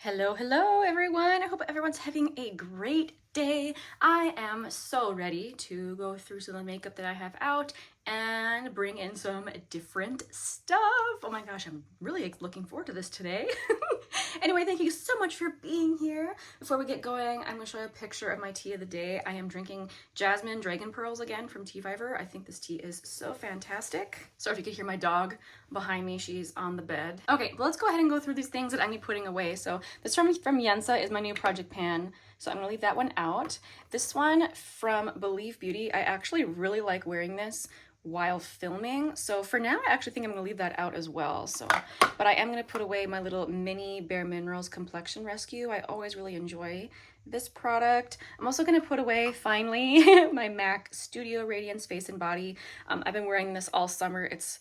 Hello, hello everyone. I hope everyone's having a great day. I am so ready to go through some of the makeup that I have out and bring in some different stuff. Oh my gosh, I'm really looking forward to this today. Anyway, thank you so much for being here. Before we get going, I'm going to show you a picture of my tea of the day. I am drinking Jasmine Dragon Pearls again from Tea Fiver. I think this tea is so fantastic. Sorry if you could hear my dog behind me. She's on the bed. Okay, well, let's go ahead and go through these things that I need putting away. So this from Yensa is my new project pan. So I'm going to leave that one out. This one from Believe Beauty, I actually really like wearing this while filming. So for now, I actually think I'm going to leave that out as well. But I am going to put away my little mini Bare Minerals Complexion Rescue. I always really enjoy this product. I'm also going to put away, finally, my MAC Studio Radiance Face and Body. I've been wearing this all summer. It's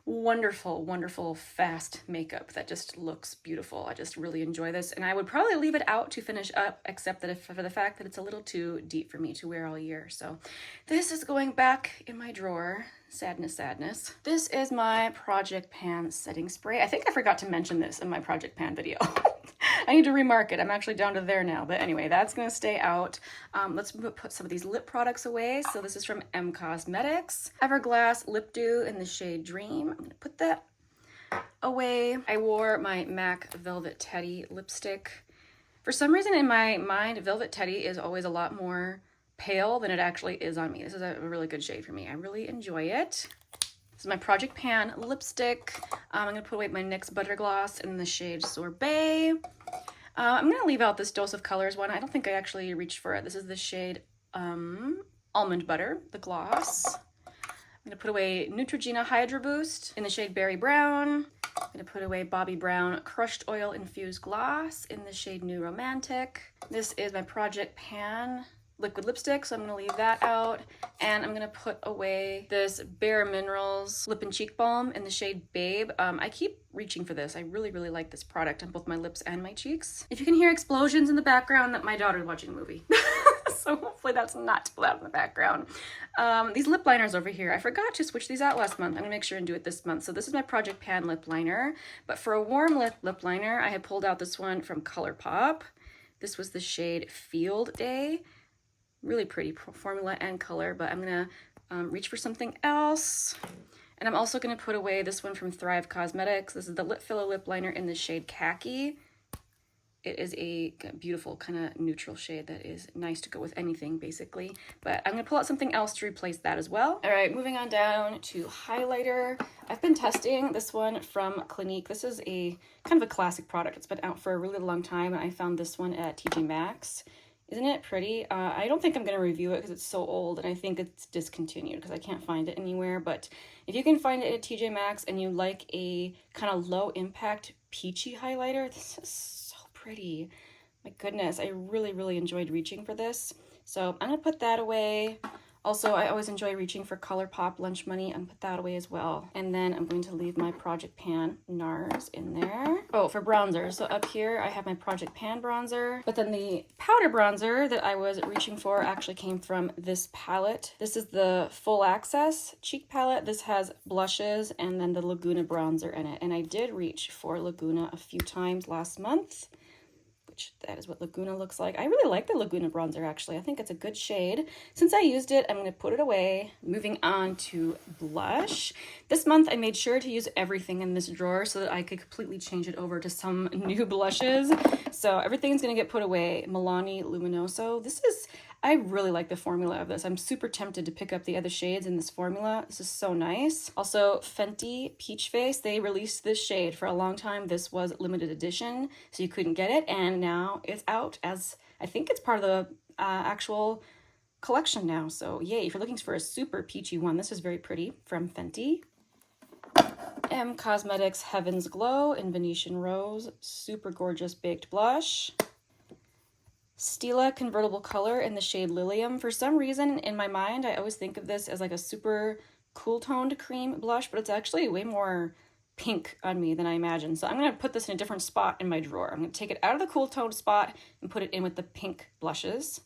wonderful, wonderful, fast makeup that just looks beautiful. I just really enjoy this, and I would probably leave it out to finish up, except that for the fact that it's a little too deep for me to wear all year. So this is going back in my drawer. Sadness, sadness. This is my Project Pan setting spray. I think I forgot to mention this in my Project Pan video. I need to remark it. I'm actually down to there now. But anyway, that's going to stay out. Let's put some of these lip products away. So this is from M Cosmetics. Hourglass Lip Dew in the shade Dream. I'm going to put that away. I wore my MAC Velvet Teddy lipstick. For some reason in my mind, Velvet Teddy is always a lot more pale than it actually is on me. This is a really good shade for me. I really enjoy it. This is my Project Pan lipstick. I'm going to put away my NYX Butter Gloss in the shade Sorbet. I'm going to leave out this Dose of Colors one. I don't think I actually reached for it. This is the shade Almond Butter, the gloss. I'm going to put away Neutrogena Hydra Boost in the shade Berry Brown. I'm going to put away Bobbi Brown Crushed Oil Infused Gloss in the shade New Romantic. This is my Project Pan liquid lipstick, so I'm going to leave that out. And I'm going to put away this Bare Minerals Lip and Cheek Balm in the shade Babe. I keep reaching for this. I really, really like this product on both my lips and my cheeks. If you can hear explosions in the background, that my daughter's watching a movie. So hopefully that's not too loud in the background. These lip liners over here, I forgot to switch these out last month. I'm going to make sure and do it this month. So this is my Project Pan lip liner. But for a warm lip liner, I had pulled out this one from Colourpop. This was the shade Field Day. Really pretty formula and color, but I'm gonna reach for something else. And I'm also gonna put away this one from Thrive Cosmetics. This is the Lip Filler Lip Liner in the shade Khaki. It is a beautiful kind of neutral shade that is nice to go with anything, basically. But I'm gonna pull out something else to replace that as well. All right, moving on down to highlighter. I've been testing this one from Clinique. This is a kind of a classic product. It's been out for a really long time, and I found this one at TJ Maxx. Isn't it pretty? I don't think I'm going to review it because it's so old, and I think it's discontinued because I can't find it anywhere. But if you can find it at TJ Maxx and you like a kind of low impact peachy highlighter, this is so pretty. My goodness, I really, really enjoyed reaching for this. So I'm going to put that away. Also, I always enjoy reaching for Colourpop Lunch Money and put that away as well. And then I'm going to leave my Project Pan NARS in there. Oh, for bronzer. So up here, I have my Project Pan bronzer. But then the powder bronzer that I was reaching for actually came from this palette. This is the Full Access Cheek Palette. This has blushes and then the Laguna bronzer in it. And I did reach for Laguna a few times last month. Which that is what Laguna looks like. I really like the Laguna bronzer, actually. I think it's a good shade. Since I used it, I'm going to put it away. Moving on to blush. This month, I made sure to use everything in this drawer so that I could completely change it over to some new blushes. So everything's going to get put away. Milani Luminoso. I really like the formula of this. I'm super tempted to pick up the other shades in this formula. This is so nice. Also, Fenty Peach Face. They released this shade for a long time. This was limited edition, so you couldn't get it. And now it's out as, I think it's part of the actual collection now. So yay, if you're looking for a super peachy one, this is very pretty from Fenty. M Cosmetics Heaven's Glow in Venetian Rose. Super gorgeous baked blush. Stila Convertible Color in the shade Lilium. For some reason, in my mind, I always think of this as like a super cool toned cream blush, but it's actually way more pink on me than I imagined. So I'm going to put this in a different spot in my drawer. I'm going to take it out of the cool toned spot and put it in with the pink blushes.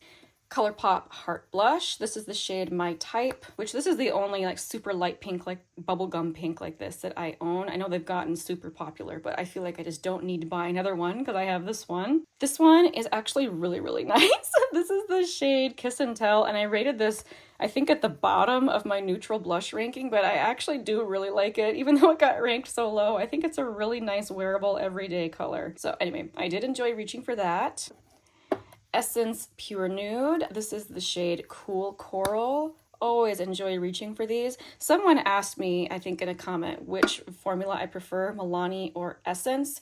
Colourpop Heart Blush. This is the shade My Type, which this is the only like super light pink, like bubblegum pink like this that I own. I know they've gotten super popular, but I feel like I just don't need to buy another one because I have this one. This one is actually really, really nice. This is the shade Kiss and Tell, and I rated this, I think, at the bottom of my neutral blush ranking, but I actually do really like it, even though it got ranked so low. I think it's a really nice wearable everyday color. So anyway, I did enjoy reaching for that. Essence Pure Nude. This is the shade Cool Coral. Always enjoy reaching for these. Someone asked me, I think in a comment, which formula I prefer, Milani or Essence.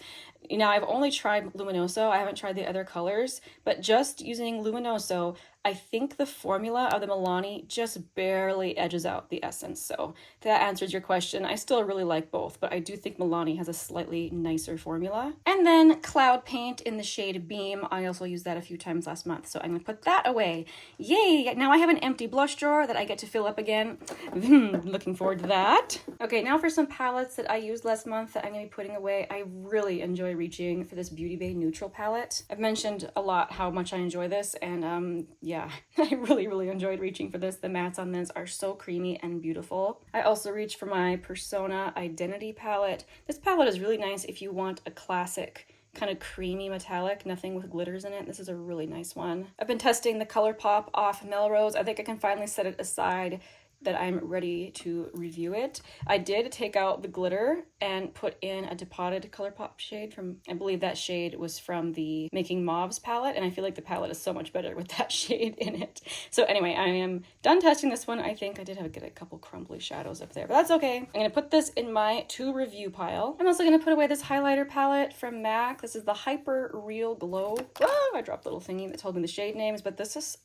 You know, I've only tried Luminoso. I haven't tried the other colors, but just using Luminoso, I think the formula of the Milani just barely edges out the Essence. So that answers your question. I still really like both, but I do think Milani has a slightly nicer formula. And then Cloud Paint in the shade Beam. I also used that a few times last month, so I'm gonna put that away. Yay! Now I have an empty blush drawer that I get to fill up again. Looking forward to that. Okay, now for some palettes that I used last month that I'm gonna be putting away. I really enjoy reaching for this Beauty Bay Neutral palette. I've mentioned a lot how much I enjoy this, and yeah, I really enjoyed reaching for this. The mattes on this are so creamy and beautiful. I also reached for my Persona Identity palette. This palette is really nice if you want a classic kind of creamy metallic, nothing with glitters in it. This is a really nice one. I've been testing the Colourpop Off Melrose. I think I can finally set it aside that I'm ready to review it. I did take out the glitter and put in a depotted Colourpop shade from, I believe that shade was from the Making Mauves palette, and I feel like the palette is so much better with that shade in it. So anyway, I am done testing this one. I think I did have to get a couple crumbly shadows up there, but that's okay. I'm gonna put this in my to review pile. I'm also gonna put away this highlighter palette from MAC. This is the Hyper Real Glow. Oh, I dropped a little thingy that told me the shade names, but this is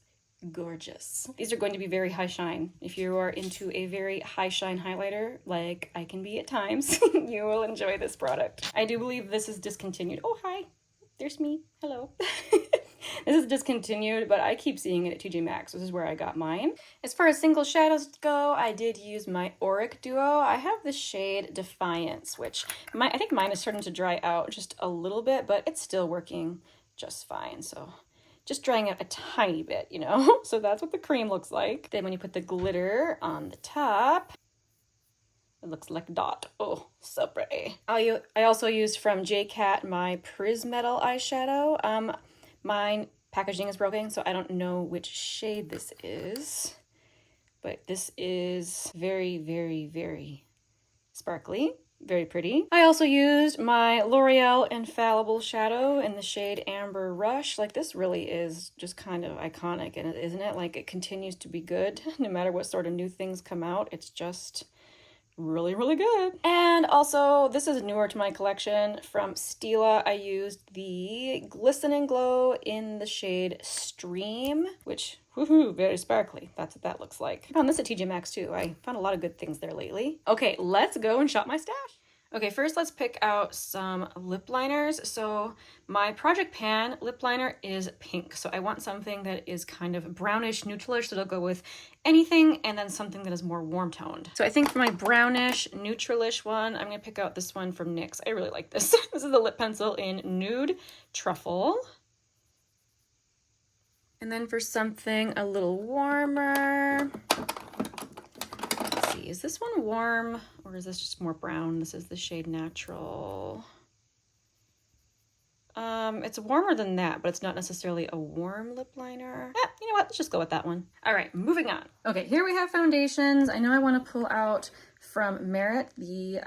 gorgeous. These are going to be very high shine. If you are into a very high shine highlighter, like I can be at times, you will enjoy this product. I do believe this is discontinued. Oh, hi. There's me. Hello. This is discontinued, but I keep seeing it at TJ Maxx. This is where I got mine. As far as single shadows go, I did use my Auric duo. I have the shade Defiance, which I think mine is starting to dry out just a little bit, but it's still working just fine. So just drying out a tiny bit, you know? So that's what the cream looks like. Then when you put the glitter on the top, it looks like a dot. Oh, so pretty. I also used from J.Cat my Prismetal eyeshadow. Mine packaging is broken, so I don't know which shade this is, but this is very sparkly. Very pretty. I also used my L'Oreal Infallible shadow in the shade Amber Rush. Like, this really is just kind of iconic, isn't it? Like, it continues to be good no matter what sort of new things come out. It's just really good. And also, this is newer to my collection from Stila. I used the Glisten and Glow in the shade Stream, which, woohoo, very sparkly. That's what that looks like. I found this at TJ Maxx too. I found a lot of good things there lately. Okay, let's go and shop my stash. Okay, first let's pick out some lip liners. So my Project Pan lip liner is pink. So I want something that is kind of brownish, neutralish, so it'll go with anything, and then something that is more warm toned. So I think for my brownish, neutralish one, I'm gonna pick out this one from NYX. I really like this. This is the lip pencil in Nude Truffle. And then for something a little warmer, let's see, is this one warm or is this just more brown? This is the shade Natural. It's warmer than that, but it's not necessarily a warm lip liner. You know what? Let's just go with that one. All right, moving on. Okay, here we have foundations. I know I want to pull out from Merit the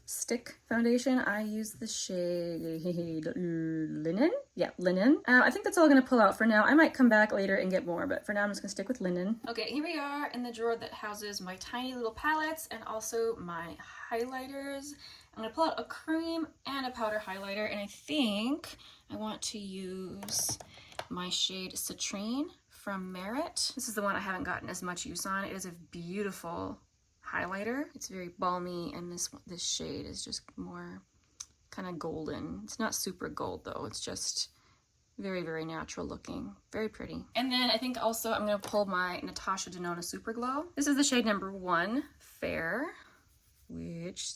stick foundation. I use the shade Linen. Yeah, Linen. I think that's all I'm going to pull out for now. I might come back later and get more, but for now I'm just going to stick with Linen. Okay, here we are in the drawer that houses my tiny little palettes and also my highlighters. I'm going to pull out a cream and a powder highlighter, and I think I want to use my shade Citrine from Merit. This is the one I haven't gotten as much use on. It is a beautiful highlighter. It's very balmy, and this shade is just more kind of golden. It's not super gold though. It's just very natural looking. Very pretty. And then I think also I'm going to pull my Natasha Denona Super Glow. This is the shade number 1, Fair, which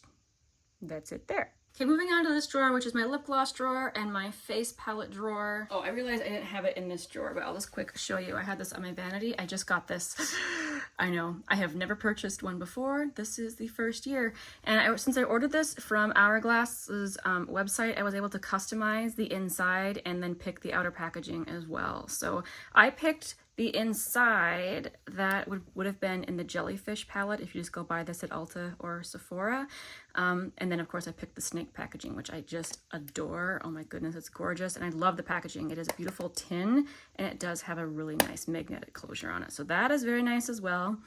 that's it there. Okay, moving on to this drawer, which is my lip gloss drawer and my face palette drawer. Oh, I realized I didn't have it in this drawer, but I'll just quick show you. I had this on my vanity. I just got this. I know, I have never purchased one before. This is the first year. And since I ordered this from Hourglass's website, I was able to customize the inside and then pick the outer packaging as well. So I picked the inside that would have been in the Jellyfish palette if you just go buy this at Ulta or Sephora. And then of course I picked the snake packaging, which I just adore. Oh my goodness, it's gorgeous. And I love the packaging. It is a beautiful tin and it does have a really nice magnetic closure on it. So that is very nice as well.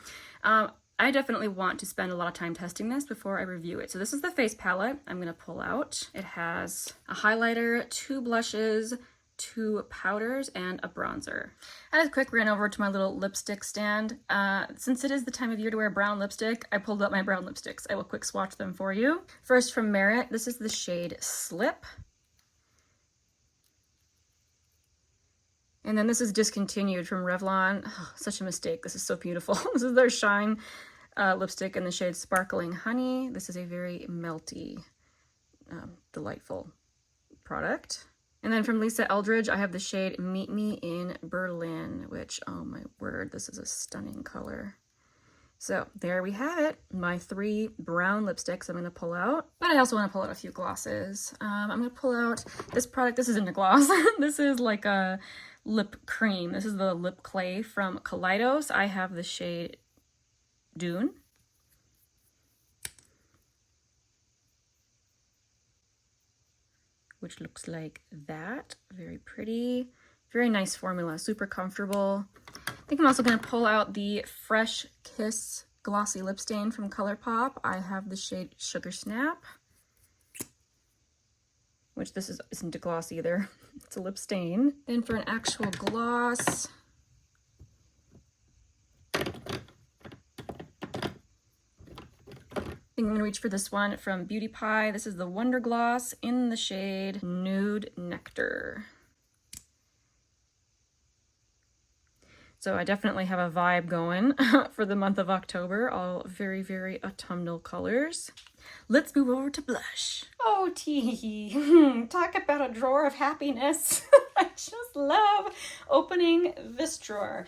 I definitely want to spend a lot of time testing this before I review it. So this is the face palette I'm gonna pull out. It has a highlighter, 2 blushes, 2 powders, and a bronzer. I just quick ran over to my little lipstick stand. Since it is the time of year to wear brown lipstick, I pulled out my brown lipsticks. I will quick swatch them for you. First from Merit, this is the shade Slip. And then this is Discontinued from Revlon. Oh, such a mistake. This is so beautiful. This is their Shine lipstick in the shade Sparkling Honey. This is a very melty, delightful product. And then from Lisa Eldridge, I have the shade Meet Me in Berlin, which, oh my word, this is a stunning color. So there we have it, my 3 brown lipsticks I'm going to pull out. But I also want to pull out a few glosses. I'm going to pull out this product. This isn't a gloss. This is like a lip cream. This is the lip clay from Kaleidos. I have the shade Dune. Which looks like that. Very pretty. Very nice formula. Super comfortable. I think I'm also going to pull out the Fresh Kiss Glossy Lip Stain from Colourpop. I have the shade Sugar Snap. Which this isn't a gloss either. It's a lip stain. Then for an actual gloss, I'm going to reach for this one from Beauty Pie. This is the Wondergloss in the shade Nude Nectar. So I definitely have a vibe going for the month of October. All very, very autumnal colors. Let's move over to blush. Oh, tee. Talk about a drawer of happiness. I just love opening this drawer.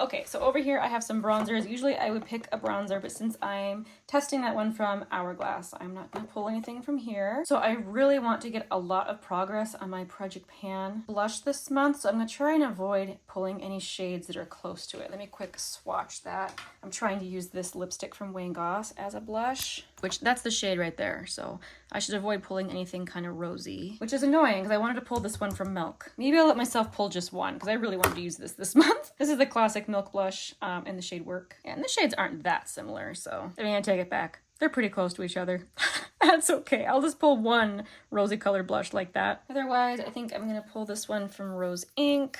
Okay, so over here I have some bronzers. Usually I would pick a bronzer, but since I'm testing that one from Hourglass, I'm not going to pull anything from here. So I really want to get a lot of progress on my Project Pan blush this month, so I'm going to try and avoid pulling any shades that are close to it. Let me quick swatch that. I'm trying to use this lipstick from Wayne Goss as a blush, which that's the shade right there, so I should avoid pulling anything kind of rosy, which is annoying because I wanted to pull this one from Milk. Maybe I'll let myself pull just one because I really wanted to use this month. This is the classic Milk blush in the shade Work, and the shades aren't that similar, so I mean, I take it back. They're pretty close to each other. That's okay. I'll just pull one rosy colored blush like that. Otherwise, I think I'm gonna pull this one from Rose Inc.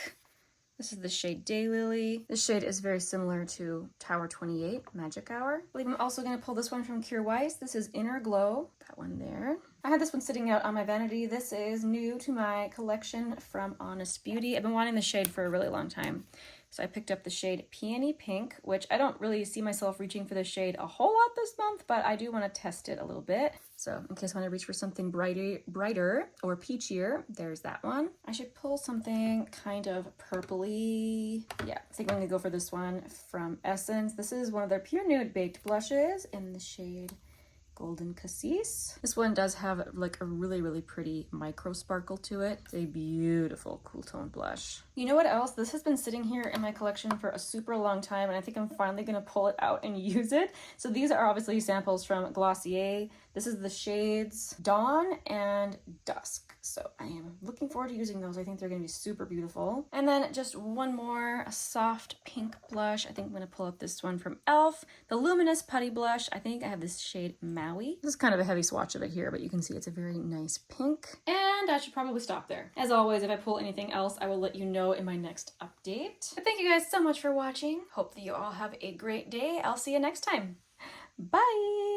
This is the shade Daylily. This shade is very similar to Tower 28, Magic Hour. I believe I'm also going to pull this one from Kure Weiss. This is Inner Glow. That one there. I had this one sitting out on my vanity. This is new to my collection from Honest Beauty. I've been wanting the shade for a really long time. So I picked up the shade Peony Pink, which I don't really see myself reaching for this shade a whole lot this month, but I do want to test it a little bit. So in case I want to reach for something brighter or peachier, there's that one. I should pull something kind of purpley. Yeah, I think I'm going to go for this one from Essence. This is one of their Pure Nude Baked Blushes in the shade Golden Cassis. This one does have like a really, really pretty micro sparkle to it. It's a beautiful cool tone blush. You know what else? This has been sitting here in my collection for a super long time, and I think I'm finally gonna pull it out and use it. So these are obviously samples from Glossier. This is the shades Dawn and Dusk. So I am looking forward to using those. I think they're gonna be super beautiful. And then just one more, a soft pink blush. I think I'm gonna pull up this one from e.l.f. The Luminous Putty Blush. I think I have this shade Maui. This is kind of a heavy swatch of it here, but you can see it's a very nice pink. And I should probably stop there. As always, if I pull anything else, I will let you know in my next update. But thank you guys so much for watching. Hope that you all have a great day. I'll see you next time. Bye!